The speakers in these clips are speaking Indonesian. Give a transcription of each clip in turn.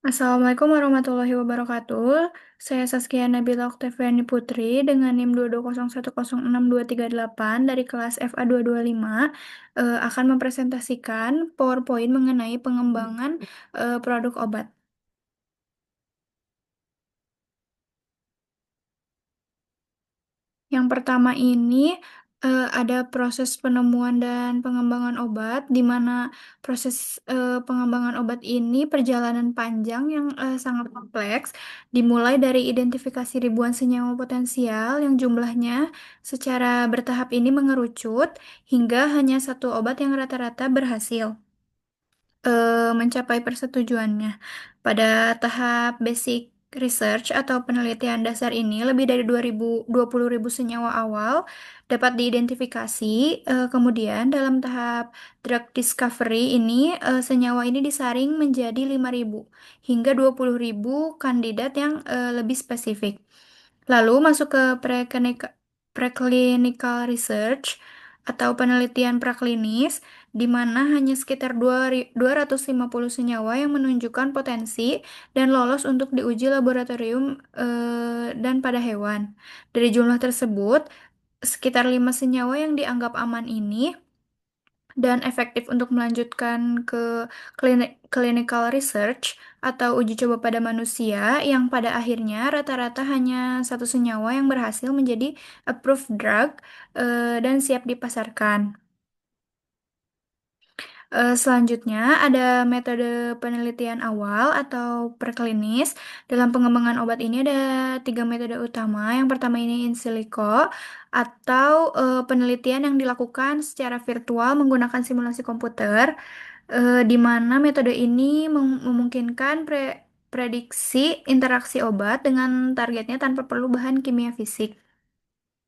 Assalamualaikum warahmatullahi wabarakatuh. Saya Saskia Nabila Oktaviani Putri dengan NIM 220106238 dari kelas FA 225 akan mempresentasikan PowerPoint mengenai pengembangan produk obat. Yang pertama ini ada proses penemuan dan pengembangan obat, di mana proses pengembangan obat ini perjalanan panjang yang sangat kompleks, dimulai dari identifikasi ribuan senyawa potensial yang jumlahnya secara bertahap ini mengerucut hingga hanya satu obat yang rata-rata berhasil mencapai persetujuannya. Pada tahap basic research atau penelitian dasar ini, lebih dari 20.000 senyawa awal dapat diidentifikasi. Kemudian dalam tahap drug discovery ini, senyawa ini disaring menjadi 5.000 hingga 20.000 kandidat yang lebih spesifik. Lalu masuk ke preclinical research atau penelitian praklinis, di mana hanya sekitar 250 senyawa yang menunjukkan potensi dan lolos untuk diuji laboratorium dan pada hewan. Dari jumlah tersebut, sekitar 5 senyawa yang dianggap aman ini dan efektif untuk melanjutkan ke clinical research atau uji coba pada manusia yang pada akhirnya rata-rata hanya satu senyawa yang berhasil menjadi approved drug dan siap dipasarkan. Selanjutnya ada metode penelitian awal atau preklinis. Dalam pengembangan obat ini ada tiga metode utama. Yang pertama ini in silico atau penelitian yang dilakukan secara virtual menggunakan simulasi komputer, di mana metode ini memungkinkan prediksi interaksi obat dengan targetnya tanpa perlu bahan kimia fisik,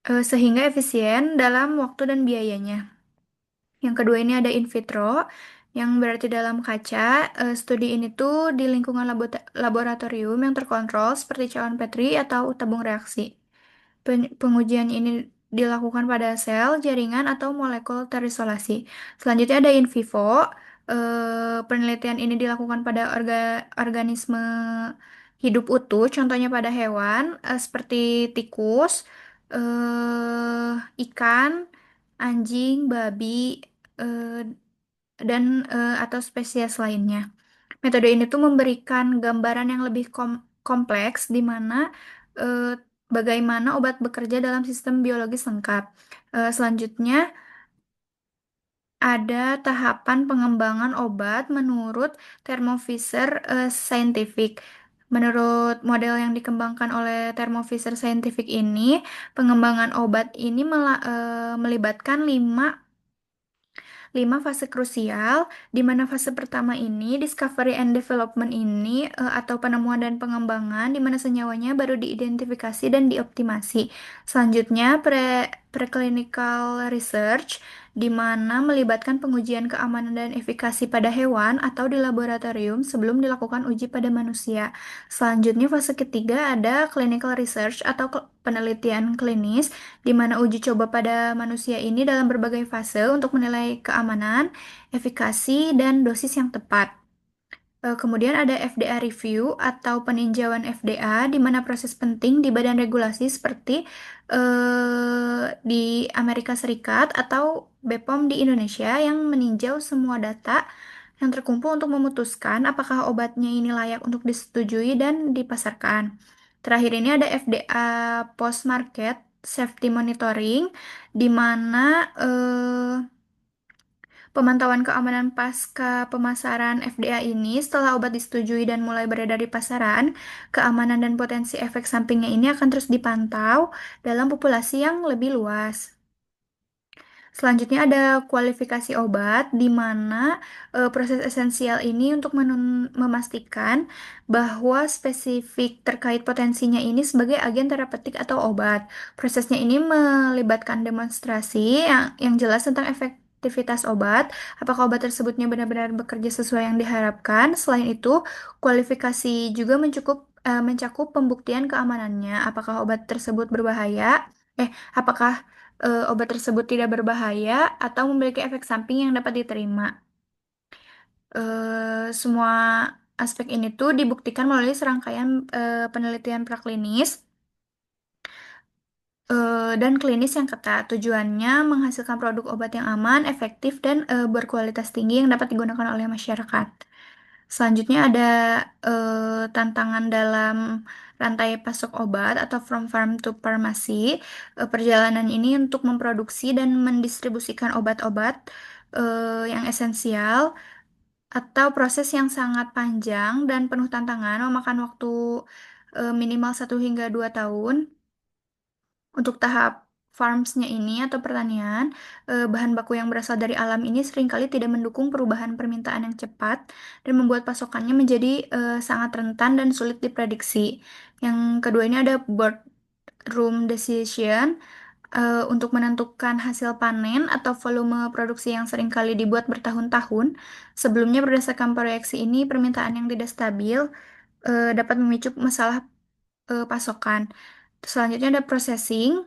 sehingga efisien dalam waktu dan biayanya. Yang kedua ini ada in vitro, yang berarti dalam kaca. Studi ini tuh di lingkungan laboratorium yang terkontrol seperti cawan Petri atau tabung reaksi. Pengujian ini dilakukan pada sel, jaringan, atau molekul terisolasi. Selanjutnya ada in vivo. Penelitian ini dilakukan pada organisme hidup utuh, contohnya pada hewan seperti tikus, ikan, anjing, babi, eh, dan atau spesies lainnya. Metode ini tuh memberikan gambaran yang lebih kompleks di mana eh, bagaimana obat bekerja dalam sistem biologis lengkap. Selanjutnya ada tahapan pengembangan obat menurut Thermo Fisher Scientific. Menurut model yang dikembangkan oleh Thermo Fisher Scientific ini, pengembangan obat ini melibatkan lima fase krusial, di mana fase pertama ini, discovery and development ini, atau penemuan dan pengembangan, di mana senyawanya baru diidentifikasi dan dioptimasi. Selanjutnya, preclinical research, di mana melibatkan pengujian keamanan dan efikasi pada hewan atau di laboratorium sebelum dilakukan uji pada manusia. Selanjutnya, fase ketiga ada clinical research atau penelitian klinis, di mana uji coba pada manusia ini dalam berbagai fase untuk menilai keamanan, efikasi, dan dosis yang tepat. Kemudian ada FDA review atau peninjauan FDA, di mana proses penting di badan regulasi seperti di Amerika Serikat atau BPOM di Indonesia yang meninjau semua data yang terkumpul untuk memutuskan apakah obatnya ini layak untuk disetujui dan dipasarkan. Terakhir ini ada FDA post market safety monitoring, di mana pemantauan keamanan pasca pemasaran FDA ini setelah obat disetujui dan mulai beredar di pasaran, keamanan dan potensi efek sampingnya ini akan terus dipantau dalam populasi yang lebih luas. Selanjutnya ada kualifikasi obat, di mana proses esensial ini untuk memastikan bahwa spesifik terkait potensinya ini sebagai agen terapeutik atau obat. Prosesnya ini melibatkan demonstrasi yang jelas tentang efektivitas obat, apakah obat tersebutnya benar-benar bekerja sesuai yang diharapkan. Selain itu, kualifikasi juga mencakup pembuktian keamanannya, apakah obat tersebut berbahaya, apakah obat tersebut tidak berbahaya atau memiliki efek samping yang dapat diterima. Semua aspek ini tuh dibuktikan melalui serangkaian penelitian praklinis dan klinis yang ketat. Tujuannya menghasilkan produk obat yang aman, efektif, dan berkualitas tinggi yang dapat digunakan oleh masyarakat. Selanjutnya ada tantangan dalam rantai pasok obat atau from farm to pharmacy. Perjalanan ini untuk memproduksi dan mendistribusikan obat-obat yang esensial atau proses yang sangat panjang dan penuh tantangan, memakan waktu minimal 1 hingga 2 tahun. Untuk tahap farmsnya ini atau pertanian, bahan baku yang berasal dari alam ini seringkali tidak mendukung perubahan permintaan yang cepat dan membuat pasokannya menjadi sangat rentan dan sulit diprediksi. Yang kedua ini ada boardroom decision untuk menentukan hasil panen atau volume produksi yang seringkali dibuat bertahun-tahun. Sebelumnya berdasarkan proyeksi ini, permintaan yang tidak stabil dapat memicu masalah pasokan. Selanjutnya ada processing,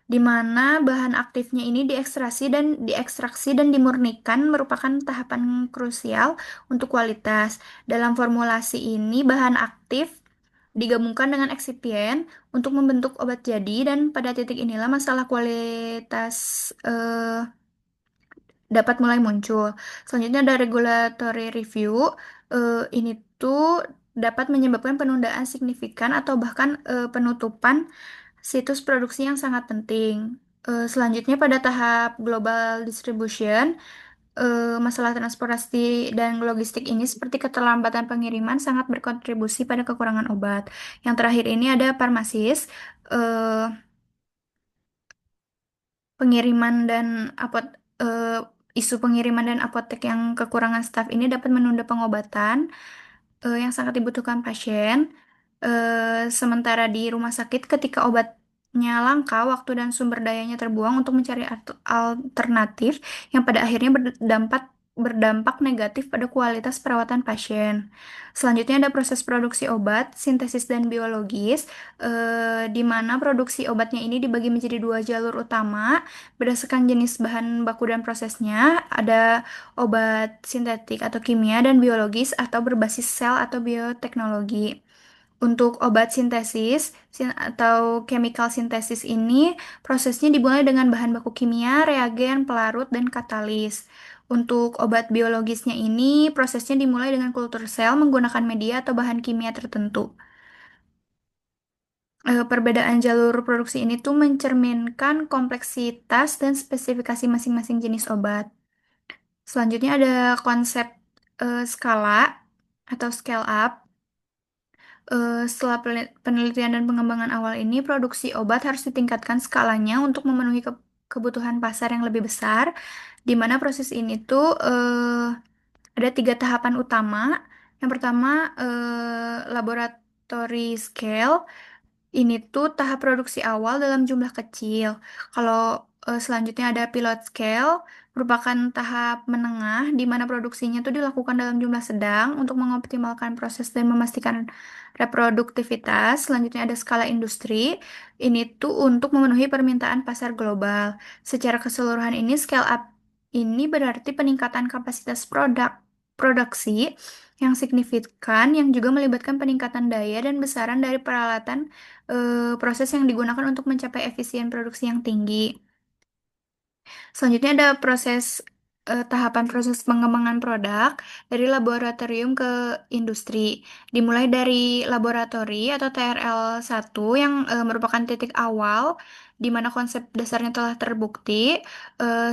di mana bahan aktifnya ini diekstraksi dan dimurnikan merupakan tahapan krusial untuk kualitas. Dalam formulasi ini, bahan aktif digabungkan dengan eksipien untuk membentuk obat jadi dan pada titik inilah masalah kualitas dapat mulai muncul. Selanjutnya ada regulatory review. Ini tuh dapat menyebabkan penundaan signifikan atau bahkan penutupan situs produksi yang sangat penting. Selanjutnya pada tahap global distribution, masalah transportasi dan logistik ini seperti keterlambatan pengiriman sangat berkontribusi pada kekurangan obat. Yang terakhir ini ada farmasis. eh, Pengiriman dan apot eh, Isu pengiriman dan apotek yang kekurangan staf ini dapat menunda pengobatan yang sangat dibutuhkan pasien. Sementara di rumah sakit, ketika obatnya langka, waktu dan sumber dayanya terbuang untuk mencari alternatif yang pada akhirnya berdampak negatif pada kualitas perawatan pasien. Selanjutnya ada proses produksi obat, sintesis dan biologis, di mana produksi obatnya ini dibagi menjadi 2 jalur utama berdasarkan jenis bahan baku dan prosesnya. Ada obat sintetik atau kimia dan biologis atau berbasis sel atau bioteknologi. Untuk obat sintesis atau chemical sintesis ini prosesnya dimulai dengan bahan baku kimia, reagen, pelarut, dan katalis. Untuk obat biologisnya ini prosesnya dimulai dengan kultur sel menggunakan media atau bahan kimia tertentu. Perbedaan jalur produksi ini tuh mencerminkan kompleksitas dan spesifikasi masing-masing jenis obat. Selanjutnya ada konsep skala atau scale up. Setelah penelitian dan pengembangan awal ini, produksi obat harus ditingkatkan skalanya untuk memenuhi kebutuhan pasar yang lebih besar, di mana proses ini tuh ada 3 tahapan utama. Yang pertama, laboratory scale. Ini tuh tahap produksi awal dalam jumlah kecil. Kalau selanjutnya ada pilot scale, merupakan tahap menengah di mana produksinya tuh dilakukan dalam jumlah sedang untuk mengoptimalkan proses dan memastikan reproduktivitas. Selanjutnya ada skala industri. Ini tuh untuk memenuhi permintaan pasar global. Secara keseluruhan ini scale up ini berarti peningkatan kapasitas produksi yang signifikan yang juga melibatkan peningkatan daya dan besaran dari peralatan proses yang digunakan untuk mencapai efisien produksi yang tinggi. Selanjutnya ada tahapan proses pengembangan produk dari laboratorium ke industri. Dimulai dari laboratori atau TRL 1 yang merupakan titik awal di mana konsep dasarnya telah terbukti.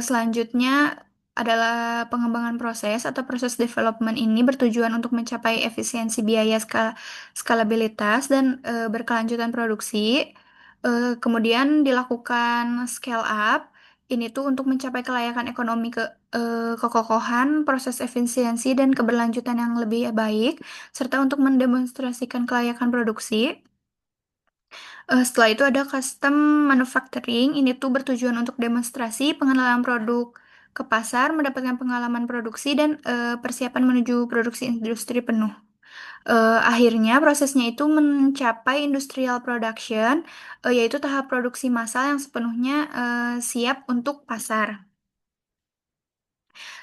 Selanjutnya adalah pengembangan proses atau proses development ini bertujuan untuk mencapai efisiensi biaya, skalabilitas, dan berkelanjutan produksi. Kemudian dilakukan scale up. Ini tuh untuk mencapai kelayakan ekonomi kekokohan, proses efisiensi dan keberlanjutan yang lebih baik, serta untuk mendemonstrasikan kelayakan produksi. Setelah itu ada custom manufacturing. Ini tuh bertujuan untuk demonstrasi pengenalan produk ke pasar, mendapatkan pengalaman produksi dan persiapan menuju produksi industri penuh. Akhirnya prosesnya itu mencapai industrial production, yaitu tahap produksi massal yang sepenuhnya siap untuk pasar.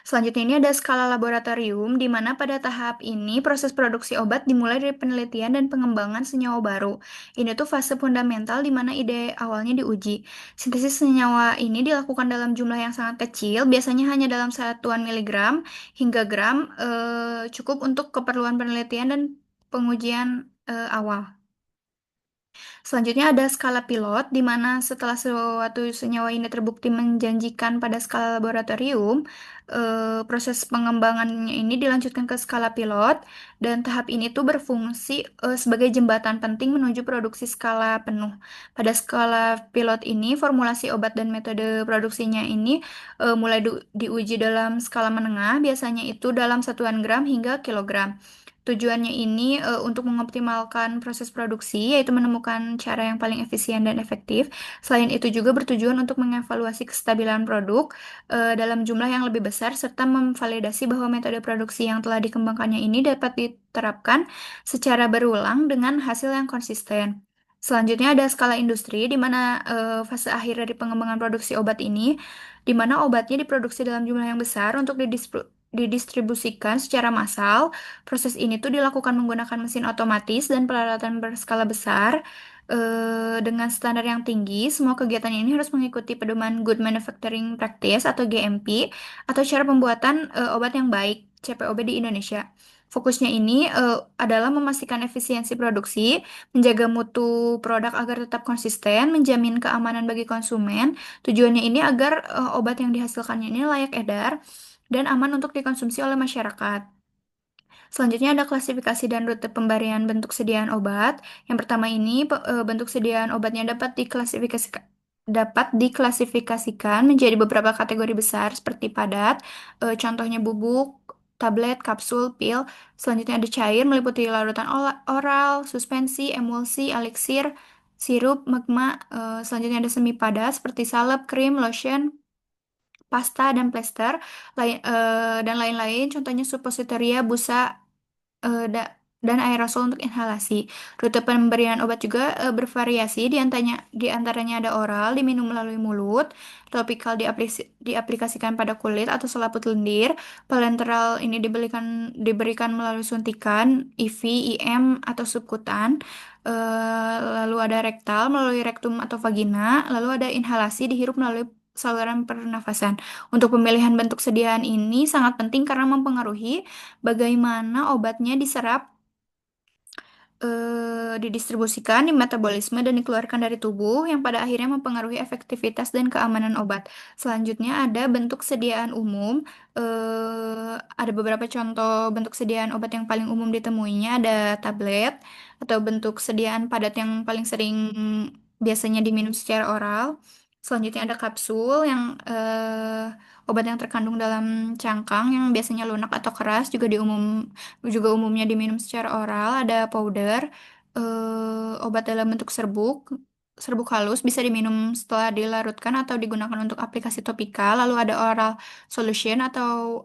Selanjutnya ini ada skala laboratorium, di mana pada tahap ini proses produksi obat dimulai dari penelitian dan pengembangan senyawa baru. Ini tuh fase fundamental di mana ide awalnya diuji. Sintesis senyawa ini dilakukan dalam jumlah yang sangat kecil, biasanya hanya dalam satuan miligram hingga gram, cukup untuk keperluan penelitian dan pengujian awal. Selanjutnya ada skala pilot, di mana setelah suatu senyawa ini terbukti menjanjikan pada skala laboratorium, proses pengembangannya ini dilanjutkan ke skala pilot, dan tahap ini tuh berfungsi sebagai jembatan penting menuju produksi skala penuh. Pada skala pilot ini, formulasi obat dan metode produksinya ini mulai diuji dalam skala menengah, biasanya itu dalam satuan gram hingga kilogram. Tujuannya ini untuk mengoptimalkan proses produksi, yaitu menemukan cara yang paling efisien dan efektif. Selain itu juga bertujuan untuk mengevaluasi kestabilan produk dalam jumlah yang lebih besar, serta memvalidasi bahwa metode produksi yang telah dikembangkannya ini dapat diterapkan secara berulang dengan hasil yang konsisten. Selanjutnya ada skala industri, di mana fase akhir dari pengembangan produksi obat ini, di mana obatnya diproduksi dalam jumlah yang besar untuk didistribusikan secara massal. Proses ini tuh dilakukan menggunakan mesin otomatis dan peralatan berskala besar dengan standar yang tinggi. Semua kegiatan ini harus mengikuti pedoman Good Manufacturing Practice atau GMP atau cara pembuatan obat yang baik CPOB di Indonesia. Fokusnya ini adalah memastikan efisiensi produksi, menjaga mutu produk agar tetap konsisten, menjamin keamanan bagi konsumen. Tujuannya ini agar obat yang dihasilkannya ini layak edar dan aman untuk dikonsumsi oleh masyarakat. Selanjutnya ada klasifikasi dan rute pemberian bentuk sediaan obat. Yang pertama ini bentuk sediaan obatnya dapat diklasifikasikan menjadi beberapa kategori besar seperti padat, contohnya bubuk, tablet, kapsul, pil. Selanjutnya ada cair meliputi larutan oral, suspensi, emulsi, eliksir, sirup, magma. Selanjutnya ada semi padat seperti salep, krim, lotion, pasta dan plester, dan lain-lain. Contohnya suppositoria, busa, dan aerosol untuk inhalasi. Rute pemberian obat juga bervariasi, di antaranya ada oral, diminum melalui mulut, topikal diaplikasikan pada kulit atau selaput lendir, parenteral ini diberikan melalui suntikan, IV, IM, atau subkutan, lalu ada rektal melalui rektum atau vagina, lalu ada inhalasi dihirup melalui saluran pernafasan. Untuk pemilihan bentuk sediaan ini sangat penting karena mempengaruhi bagaimana obatnya diserap, didistribusikan, dimetabolisme, dan dikeluarkan dari tubuh, yang pada akhirnya mempengaruhi efektivitas dan keamanan obat. Selanjutnya ada bentuk sediaan umum. Ada beberapa contoh bentuk sediaan obat yang paling umum ditemuinya, ada tablet, atau bentuk sediaan padat yang paling sering biasanya diminum secara oral. Selanjutnya ada kapsul yang obat yang terkandung dalam cangkang yang biasanya lunak atau keras juga umumnya diminum secara oral. Ada powder, obat dalam bentuk serbuk, serbuk halus bisa diminum setelah dilarutkan atau digunakan untuk aplikasi topikal. Lalu ada oral solution atau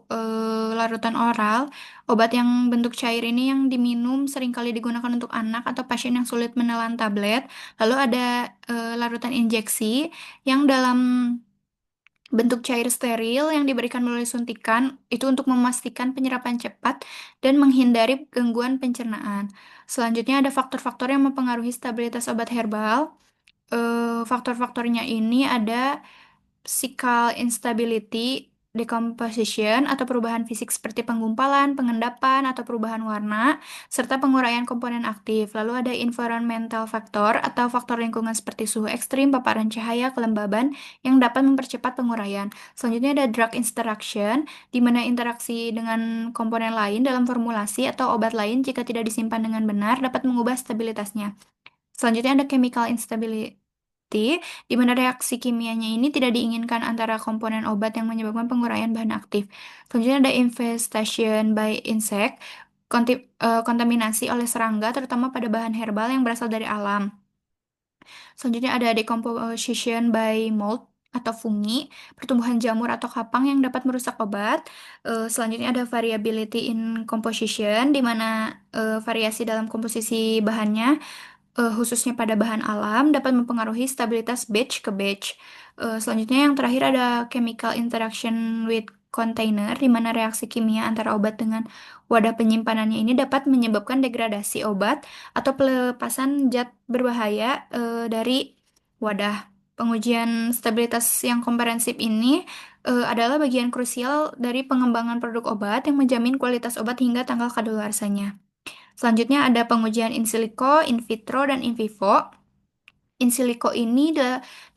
larutan oral. Obat yang bentuk cair ini yang diminum seringkali digunakan untuk anak atau pasien yang sulit menelan tablet. Lalu ada larutan injeksi yang dalam bentuk cair steril yang diberikan melalui suntikan itu untuk memastikan penyerapan cepat dan menghindari gangguan pencernaan. Selanjutnya ada faktor-faktor yang mempengaruhi stabilitas obat herbal. Faktor-faktornya ini ada physical instability, decomposition, atau perubahan fisik seperti penggumpalan, pengendapan, atau perubahan warna, serta penguraian komponen aktif. Lalu ada environmental factor atau faktor lingkungan seperti suhu ekstrim, paparan cahaya, kelembaban yang dapat mempercepat penguraian. Selanjutnya ada drug interaction, di mana interaksi dengan komponen lain dalam formulasi atau obat lain jika tidak disimpan dengan benar dapat mengubah stabilitasnya. Selanjutnya ada chemical instability, di mana reaksi kimianya ini tidak diinginkan antara komponen obat yang menyebabkan penguraian bahan aktif. Selanjutnya ada infestation by insect, kontaminasi oleh serangga, terutama pada bahan herbal yang berasal dari alam. Selanjutnya ada decomposition by mold atau fungi, pertumbuhan jamur atau kapang yang dapat merusak obat. Selanjutnya ada variability in composition, di mana variasi dalam komposisi bahannya khususnya pada bahan alam, dapat mempengaruhi stabilitas batch ke batch. Selanjutnya yang terakhir ada chemical interaction with kontainer, di mana reaksi kimia antara obat dengan wadah penyimpanannya ini dapat menyebabkan degradasi obat atau pelepasan zat berbahaya dari wadah. Pengujian stabilitas yang komprehensif ini adalah bagian krusial dari pengembangan produk obat yang menjamin kualitas obat hingga tanggal kadaluarsanya. Selanjutnya ada pengujian in silico, in vitro, dan in vivo. In silico ini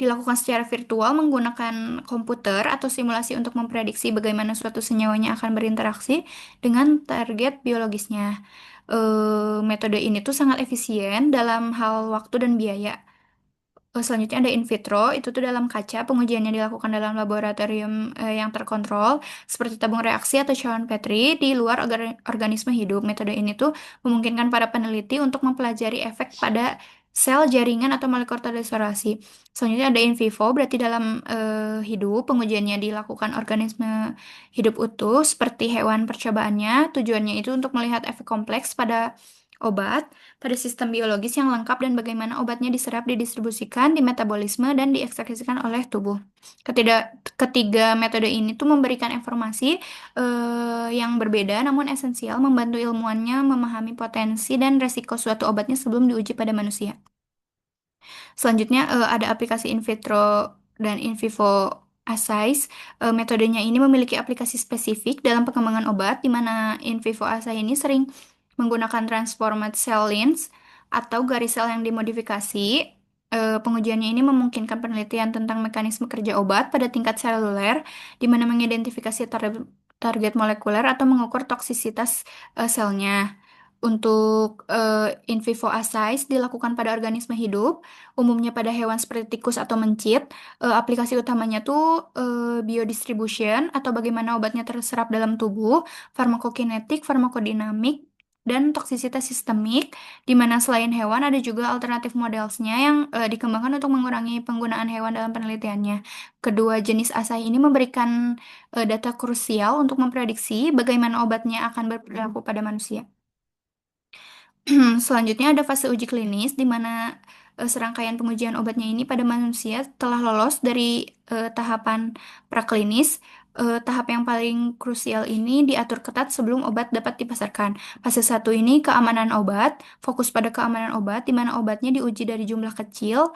dilakukan secara virtual menggunakan komputer atau simulasi untuk memprediksi bagaimana suatu senyawanya akan berinteraksi dengan target biologisnya. Metode ini tuh sangat efisien dalam hal waktu dan biaya. Selanjutnya ada in vitro, itu tuh dalam kaca, pengujiannya dilakukan dalam laboratorium yang terkontrol, seperti tabung reaksi atau cawan Petri di luar organisme hidup. Metode ini tuh memungkinkan para peneliti untuk mempelajari efek pada sel, jaringan, atau molekul terisolasi. Selanjutnya ada in vivo, berarti dalam hidup, pengujiannya dilakukan organisme hidup utuh, seperti hewan percobaannya. Tujuannya itu untuk melihat efek kompleks pada obat pada sistem biologis yang lengkap dan bagaimana obatnya diserap, didistribusikan, dimetabolisme, dan diekskresikan oleh tubuh. Ketiga metode ini tuh memberikan informasi yang berbeda namun esensial, membantu ilmuwannya memahami potensi dan resiko suatu obatnya sebelum diuji pada manusia. Selanjutnya ada aplikasi in vitro dan in vivo assays. Metodenya ini memiliki aplikasi spesifik dalam pengembangan obat, di mana in vivo assay ini sering menggunakan transformed cell lines atau garis sel yang dimodifikasi. Pengujiannya ini memungkinkan penelitian tentang mekanisme kerja obat pada tingkat seluler, di mana mengidentifikasi target molekuler atau mengukur toksisitas selnya. Untuk in vivo assays dilakukan pada organisme hidup, umumnya pada hewan seperti tikus atau mencit. Aplikasi utamanya tuh biodistribution atau bagaimana obatnya terserap dalam tubuh, farmakokinetik, farmakodinamik, dan toksisitas sistemik, di mana selain hewan ada juga alternatif modelsnya yang dikembangkan untuk mengurangi penggunaan hewan dalam penelitiannya. Kedua jenis asay ini memberikan data krusial untuk memprediksi bagaimana obatnya akan berperilaku pada manusia. Selanjutnya ada fase uji klinis di mana serangkaian pengujian obatnya ini pada manusia telah lolos dari tahapan praklinis. Tahap yang paling krusial ini diatur ketat sebelum obat dapat dipasarkan. Fase satu ini keamanan obat, fokus pada keamanan obat di mana obatnya diuji dari jumlah kecil,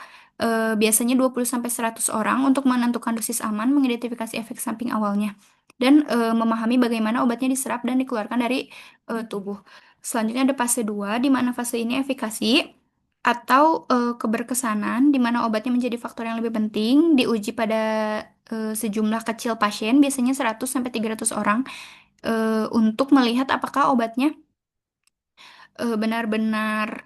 biasanya 20-100 orang untuk menentukan dosis aman, mengidentifikasi efek samping awalnya, dan memahami bagaimana obatnya diserap dan dikeluarkan dari tubuh. Selanjutnya ada fase 2, di mana fase ini efikasi atau keberkesanan, di mana obatnya menjadi faktor yang lebih penting, diuji pada sejumlah kecil pasien, biasanya 100-300 orang, untuk melihat apakah obatnya benar-benar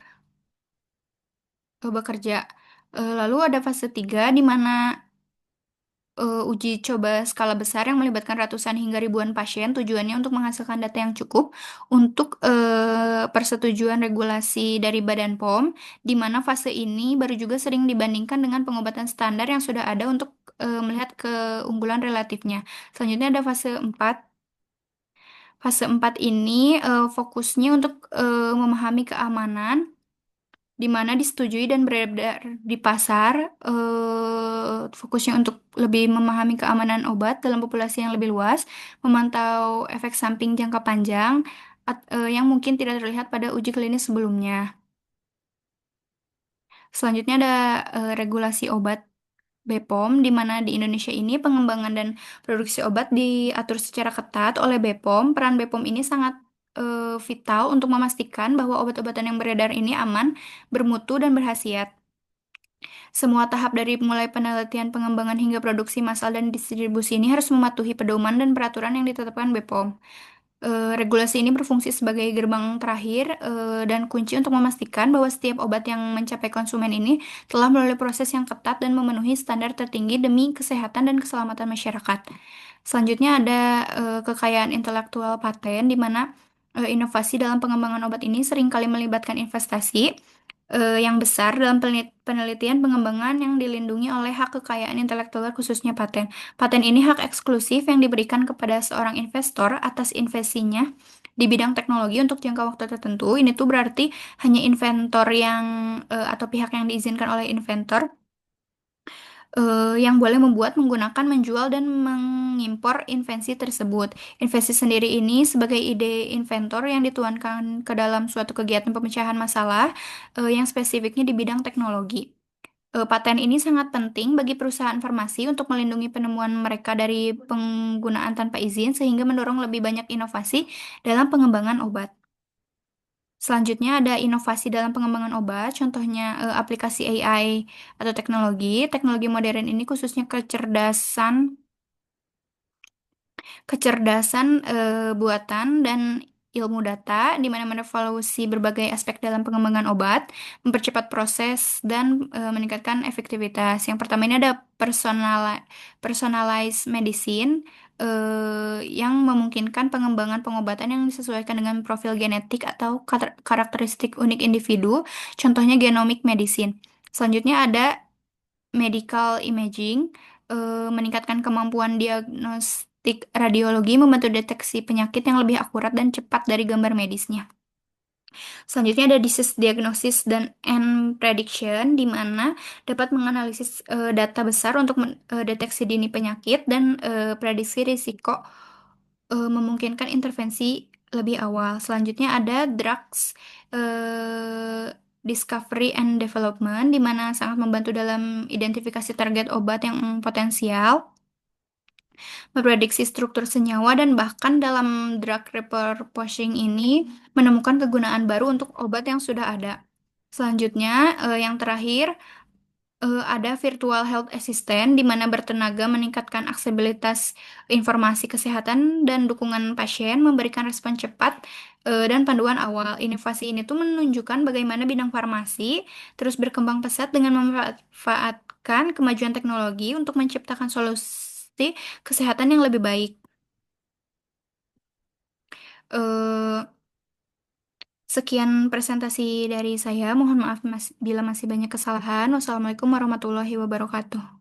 bekerja. Lalu ada fase 3, di mana uji coba skala besar yang melibatkan ratusan hingga ribuan pasien, tujuannya untuk menghasilkan data yang cukup untuk persetujuan regulasi dari Badan POM, di mana fase ini baru juga sering dibandingkan dengan pengobatan standar yang sudah ada untuk melihat keunggulan relatifnya. Selanjutnya ada fase 4. Fase 4 ini fokusnya untuk memahami keamanan, di mana disetujui dan beredar di pasar, fokusnya untuk lebih memahami keamanan obat dalam populasi yang lebih luas, memantau efek samping jangka panjang yang mungkin tidak terlihat pada uji klinis sebelumnya. Selanjutnya ada regulasi obat BPOM, di mana di Indonesia ini pengembangan dan produksi obat diatur secara ketat oleh BPOM. Peran BPOM ini sangat vital untuk memastikan bahwa obat-obatan yang beredar ini aman, bermutu, dan berhasiat. Semua tahap dari mulai penelitian, pengembangan hingga produksi massal dan distribusi ini harus mematuhi pedoman dan peraturan yang ditetapkan BPOM. Regulasi ini berfungsi sebagai gerbang terakhir dan kunci untuk memastikan bahwa setiap obat yang mencapai konsumen ini telah melalui proses yang ketat dan memenuhi standar tertinggi demi kesehatan dan keselamatan masyarakat. Selanjutnya ada kekayaan intelektual paten, di mana inovasi dalam pengembangan obat ini seringkali melibatkan investasi yang besar dalam penelitian pengembangan yang dilindungi oleh hak kekayaan intelektual khususnya paten. Paten ini hak eksklusif yang diberikan kepada seorang investor atas investasinya di bidang teknologi untuk jangka waktu tertentu. Ini tuh berarti hanya inventor yang atau pihak yang diizinkan oleh inventor yang boleh membuat, menggunakan, menjual, dan mengimpor invensi tersebut. Invensi sendiri ini sebagai ide inventor yang dituangkan ke dalam suatu kegiatan pemecahan masalah yang spesifiknya di bidang teknologi. Paten ini sangat penting bagi perusahaan farmasi untuk melindungi penemuan mereka dari penggunaan tanpa izin sehingga mendorong lebih banyak inovasi dalam pengembangan obat. Selanjutnya ada inovasi dalam pengembangan obat, contohnya aplikasi AI atau teknologi. Teknologi modern ini khususnya kecerdasan buatan dan ilmu data, di mana merevolusi berbagai aspek dalam pengembangan obat, mempercepat proses dan meningkatkan efektivitas. Yang pertama ini ada personalized medicine yang memungkinkan pengembangan pengobatan yang disesuaikan dengan profil genetik atau karakteristik unik individu, contohnya genomic medicine. Selanjutnya ada medical imaging, meningkatkan kemampuan diagnostik radiologi, membantu deteksi penyakit yang lebih akurat dan cepat dari gambar medisnya. Selanjutnya ada disease diagnosis dan and prediction, di mana dapat menganalisis data besar untuk deteksi dini penyakit dan prediksi risiko, memungkinkan intervensi lebih awal. Selanjutnya ada drugs discovery and development, di mana sangat membantu dalam identifikasi target obat yang potensial, memprediksi struktur senyawa, dan bahkan dalam drug repurposing ini menemukan kegunaan baru untuk obat yang sudah ada. Selanjutnya, yang terakhir, ada virtual health assistant, di mana bertenaga meningkatkan aksesibilitas informasi kesehatan dan dukungan pasien, memberikan respon cepat dan panduan awal. Inovasi ini tuh menunjukkan bagaimana bidang farmasi terus berkembang pesat dengan memanfaatkan kemajuan teknologi untuk menciptakan solusi kesehatan yang lebih baik. Eh, Sekian presentasi dari saya. Mohon maaf bila masih banyak kesalahan. Wassalamualaikum warahmatullahi wabarakatuh.